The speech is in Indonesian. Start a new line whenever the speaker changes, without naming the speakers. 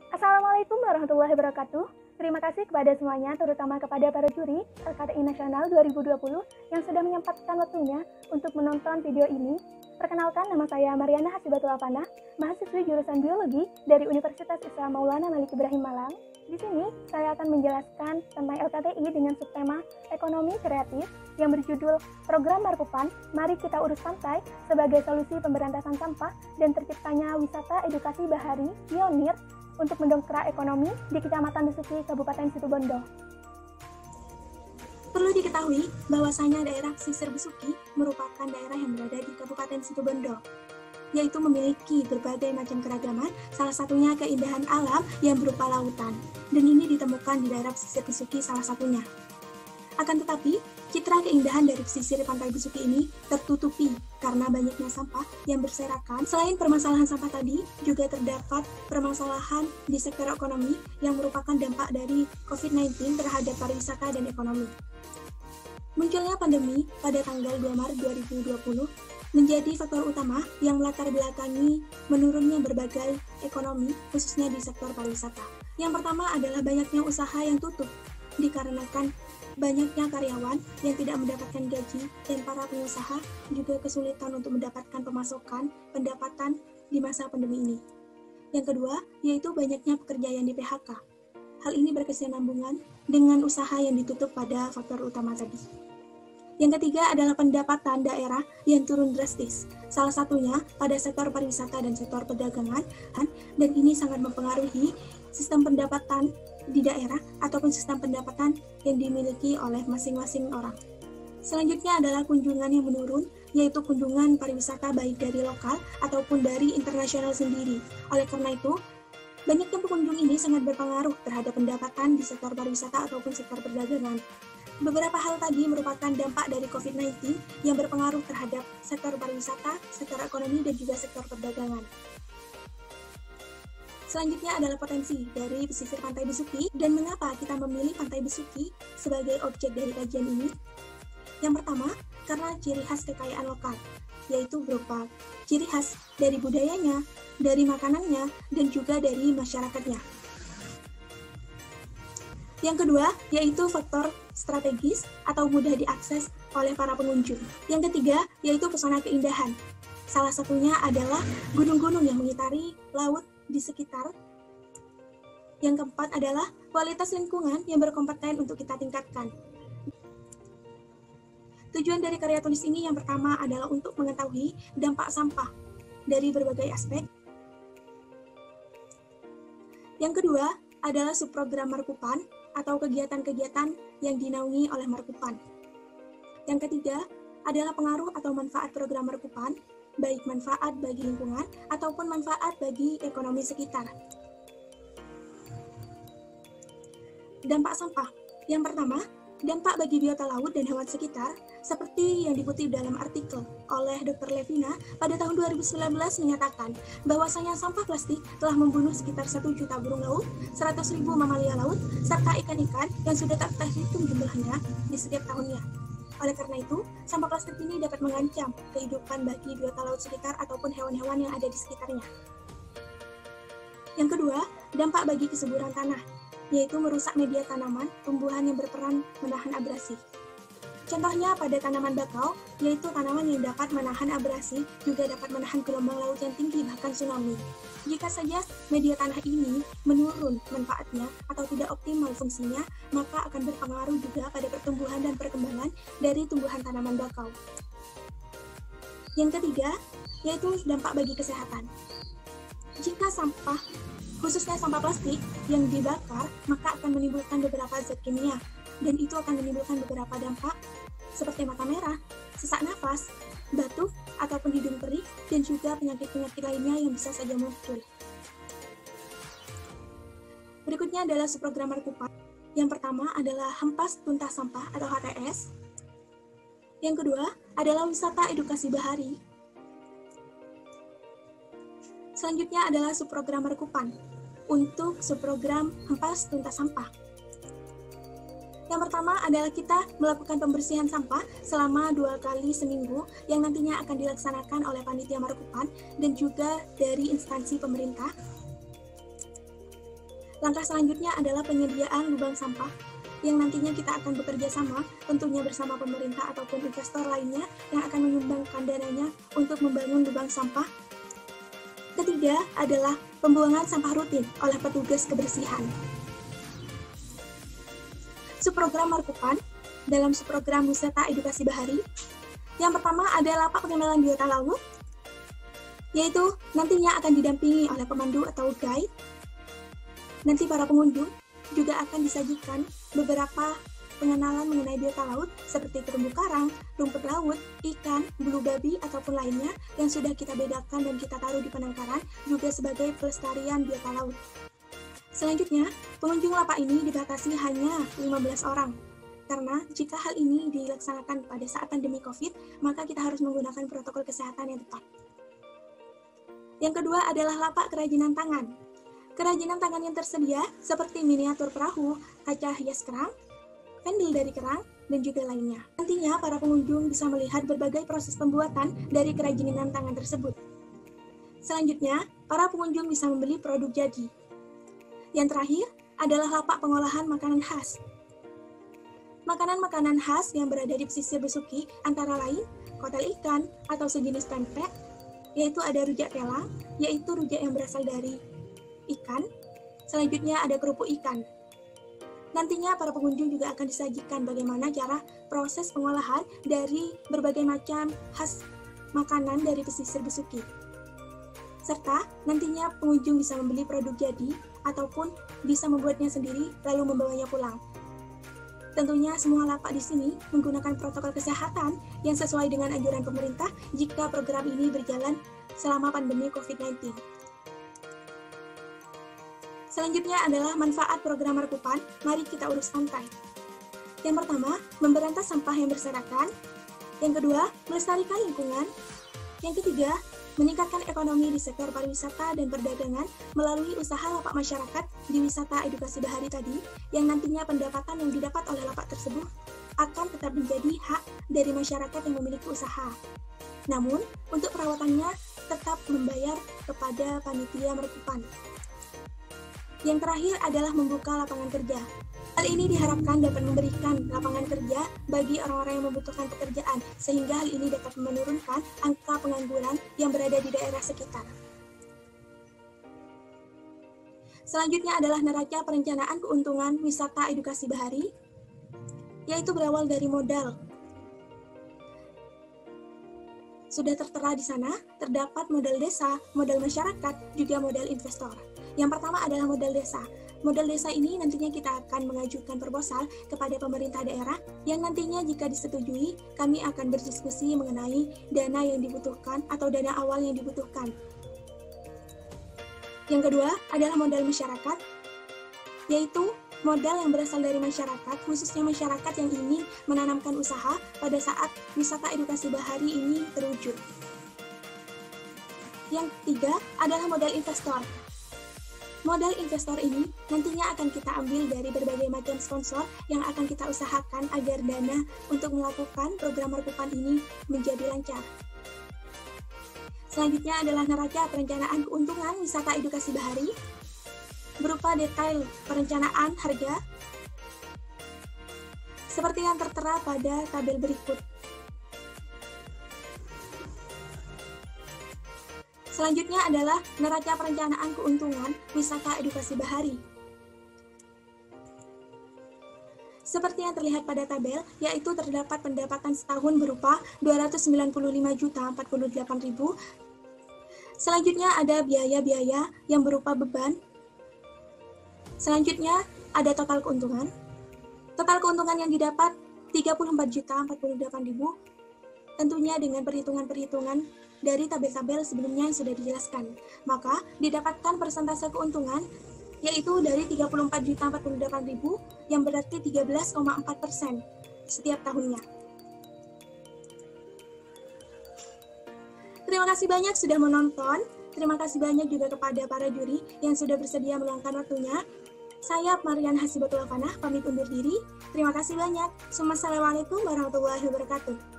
Assalamualaikum warahmatullahi wabarakatuh. Terima kasih kepada semuanya, terutama kepada para juri LKTI Nasional 2020 yang sudah menyempatkan waktunya untuk menonton video ini. Perkenalkan, nama saya Mariana Hasibatul Afana, mahasiswi jurusan Biologi dari Universitas Islam Maulana Malik Ibrahim Malang. Di sini, saya akan menjelaskan tentang LKTI dengan subtema Ekonomi Kreatif yang berjudul Program Markupan, Mari Kita Urus Pantai sebagai solusi pemberantasan sampah dan terciptanya wisata edukasi bahari pionir untuk mendongkrak ekonomi di Kecamatan Besuki, Kabupaten Situbondo.
Perlu diketahui bahwasanya daerah pesisir Besuki merupakan daerah yang berada di Kabupaten Situbondo, yaitu memiliki berbagai macam keragaman, salah satunya keindahan alam yang berupa lautan, dan ini ditemukan di daerah pesisir Besuki salah satunya. Akan tetapi, citra keindahan dari pesisir pantai Besuki ini tertutupi karena banyaknya sampah yang berserakan. Selain permasalahan sampah tadi, juga terdapat permasalahan di sektor ekonomi yang merupakan dampak dari COVID-19 terhadap pariwisata dan ekonomi. Munculnya pandemi pada tanggal 2 Maret 2020 menjadi faktor utama yang melatar belakangi menurunnya berbagai ekonomi, khususnya di sektor pariwisata. Yang pertama adalah banyaknya usaha yang tutup, dikarenakan banyaknya karyawan yang tidak mendapatkan gaji dan para pengusaha juga kesulitan untuk mendapatkan pemasukan pendapatan di masa pandemi ini. Yang kedua, yaitu banyaknya pekerja yang di PHK. Hal ini berkesinambungan dengan usaha yang ditutup pada faktor utama tadi. Yang ketiga adalah pendapatan daerah yang turun drastis, salah satunya pada sektor pariwisata dan sektor perdagangan, dan ini sangat mempengaruhi sistem pendapatan di daerah ataupun sistem pendapatan yang dimiliki oleh masing-masing orang. Selanjutnya adalah kunjungan yang menurun, yaitu kunjungan pariwisata baik dari lokal ataupun dari internasional sendiri. Oleh karena itu, banyaknya pengunjung ini sangat berpengaruh terhadap pendapatan di sektor pariwisata ataupun sektor perdagangan. Beberapa hal tadi merupakan dampak dari COVID-19 yang berpengaruh terhadap sektor pariwisata, sektor ekonomi, dan juga sektor perdagangan. Selanjutnya adalah potensi dari pesisir Pantai Besuki dan mengapa kita memilih Pantai Besuki sebagai objek dari kajian ini. Yang pertama, karena ciri khas kekayaan lokal, yaitu berupa ciri khas dari budayanya, dari makanannya, dan juga dari masyarakatnya. Yang kedua, yaitu faktor strategis atau mudah diakses oleh para pengunjung. Yang ketiga, yaitu pesona keindahan. Salah satunya adalah gunung-gunung yang mengitari laut di sekitar. Yang keempat adalah kualitas lingkungan yang berkompeten untuk kita tingkatkan. Tujuan dari karya tulis ini yang pertama adalah untuk mengetahui dampak sampah dari berbagai aspek. Yang kedua adalah subprogram Markupan atau kegiatan-kegiatan yang dinaungi oleh Markupan. Yang ketiga adalah pengaruh atau manfaat program Markupan, baik manfaat bagi lingkungan ataupun manfaat bagi ekonomi sekitar. Dampak sampah. Yang pertama, dampak bagi biota laut dan hewan sekitar, seperti yang dikutip dalam artikel oleh Dr. Levina pada tahun 2019 menyatakan bahwasanya sampah plastik telah membunuh sekitar 1 juta burung laut, 100.000 mamalia laut, serta ikan-ikan yang sudah tak terhitung jumlahnya di setiap tahunnya. Oleh karena itu, sampah plastik ini dapat mengancam kehidupan bagi biota laut sekitar ataupun hewan-hewan yang ada di sekitarnya. Yang kedua, dampak bagi kesuburan tanah, yaitu merusak media tanaman, tumbuhan yang berperan menahan abrasi. Contohnya pada tanaman bakau, yaitu tanaman yang dapat menahan abrasi, juga dapat menahan gelombang laut yang tinggi bahkan tsunami. Jika saja media tanah ini menurun manfaatnya atau tidak optimal fungsinya, maka akan berpengaruh juga pada pertumbuhan dan perkembangan dari tumbuhan tanaman bakau. Yang ketiga, yaitu dampak bagi kesehatan. Jika sampah, khususnya sampah plastik yang dibakar, maka akan menimbulkan beberapa zat kimia, dan itu akan menimbulkan beberapa dampak seperti mata merah, sesak nafas, batuk, ataupun hidung perih, dan juga penyakit-penyakit lainnya yang bisa saja muncul. Berikutnya adalah subprogram Markupan. Yang pertama adalah Hempas Tuntas Sampah atau HTS. Yang kedua adalah wisata edukasi bahari. Selanjutnya adalah subprogram Markupan untuk subprogram Hempas Tuntas Sampah. Yang pertama adalah kita melakukan pembersihan sampah selama 2 kali seminggu yang nantinya akan dilaksanakan oleh panitia Markupan dan juga dari instansi pemerintah. Langkah selanjutnya adalah penyediaan lubang sampah yang nantinya kita akan bekerja sama tentunya bersama pemerintah ataupun investor lainnya yang akan menyumbangkan dananya untuk membangun lubang sampah. Ketiga adalah pembuangan sampah rutin oleh petugas kebersihan. Subprogram Markupan dalam subprogram Wisata Edukasi Bahari. Yang pertama ada lapak pengenalan biota laut, yaitu nantinya akan didampingi oleh pemandu atau guide. Nanti para pengunjung juga akan disajikan beberapa pengenalan mengenai biota laut seperti terumbu karang, rumput laut, ikan, bulu babi, ataupun lainnya yang sudah kita bedakan dan kita taruh di penangkaran juga sebagai pelestarian biota laut. Selanjutnya, pengunjung lapak ini dibatasi hanya 15 orang. Karena jika hal ini dilaksanakan pada saat pandemi COVID, maka kita harus menggunakan protokol kesehatan yang tepat. Yang kedua adalah lapak kerajinan tangan. Kerajinan tangan yang tersedia seperti miniatur perahu, kaca hias kerang, pendil dari kerang, dan juga lainnya. Nantinya para pengunjung bisa melihat berbagai proses pembuatan dari kerajinan tangan tersebut. Selanjutnya, para pengunjung bisa membeli produk jadi. Yang terakhir adalah lapak pengolahan makanan khas. Makanan-makanan khas yang berada di pesisir Besuki antara lain kotel ikan atau sejenis pempek, yaitu ada rujak telang, yaitu rujak yang berasal dari ikan. Selanjutnya ada kerupuk ikan. Nantinya para pengunjung juga akan disajikan bagaimana cara proses pengolahan dari berbagai macam khas makanan dari pesisir Besuki. Serta nantinya pengunjung bisa membeli produk jadi ataupun bisa membuatnya sendiri lalu membawanya pulang. Tentunya semua lapak di sini menggunakan protokol kesehatan yang sesuai dengan anjuran pemerintah jika program ini berjalan selama pandemi COVID-19. Selanjutnya adalah manfaat program Markupan, mari kita urus pantai. Yang pertama, memberantas sampah yang berserakan. Yang kedua, melestarikan lingkungan. Yang ketiga, meningkatkan ekonomi di sektor pariwisata dan perdagangan melalui usaha lapak masyarakat di wisata edukasi bahari tadi, yang nantinya pendapatan yang didapat oleh lapak tersebut akan tetap menjadi hak dari masyarakat yang memiliki usaha. Namun, untuk perawatannya tetap membayar kepada panitia Markupan. Yang terakhir adalah membuka lapangan kerja. Hal ini diharapkan dapat memberikan lapangan kerja bagi orang-orang yang membutuhkan pekerjaan, sehingga hal ini dapat menurunkan angka pengangguran yang berada di daerah sekitar. Selanjutnya adalah neraca perencanaan keuntungan wisata edukasi bahari, yaitu berawal dari modal. Sudah tertera di sana, terdapat modal desa, modal masyarakat, juga modal investor. Yang pertama adalah modal desa. Modal desa ini nantinya kita akan mengajukan proposal kepada pemerintah daerah yang nantinya jika disetujui, kami akan berdiskusi mengenai dana yang dibutuhkan atau dana awal yang dibutuhkan. Yang kedua adalah modal masyarakat, yaitu modal yang berasal dari masyarakat, khususnya masyarakat yang ingin menanamkan usaha pada saat wisata edukasi bahari ini terwujud. Yang ketiga adalah modal investor. Modal investor ini nantinya akan kita ambil dari berbagai macam sponsor yang akan kita usahakan agar dana untuk melakukan program Markupan ini menjadi lancar. Selanjutnya adalah neraca perencanaan keuntungan wisata edukasi bahari berupa detail perencanaan harga seperti yang tertera pada tabel berikut. Selanjutnya adalah neraca perencanaan keuntungan wisata edukasi bahari. Seperti yang terlihat pada tabel, yaitu terdapat pendapatan setahun berupa 295.048.000. Selanjutnya ada biaya-biaya yang berupa beban. Selanjutnya ada total keuntungan. Total keuntungan yang didapat 34.048.000, tentunya dengan perhitungan-perhitungan dari tabel-tabel sebelumnya yang sudah dijelaskan. Maka didapatkan persentase keuntungan yaitu dari 34.048.000 yang berarti 13,4% setiap tahunnya. Terima kasih banyak sudah menonton. Terima kasih banyak juga kepada para juri yang sudah bersedia meluangkan waktunya. Saya Marian Hasibatul Afanah, pamit undur diri. Terima kasih banyak. Assalamualaikum warahmatullahi wabarakatuh.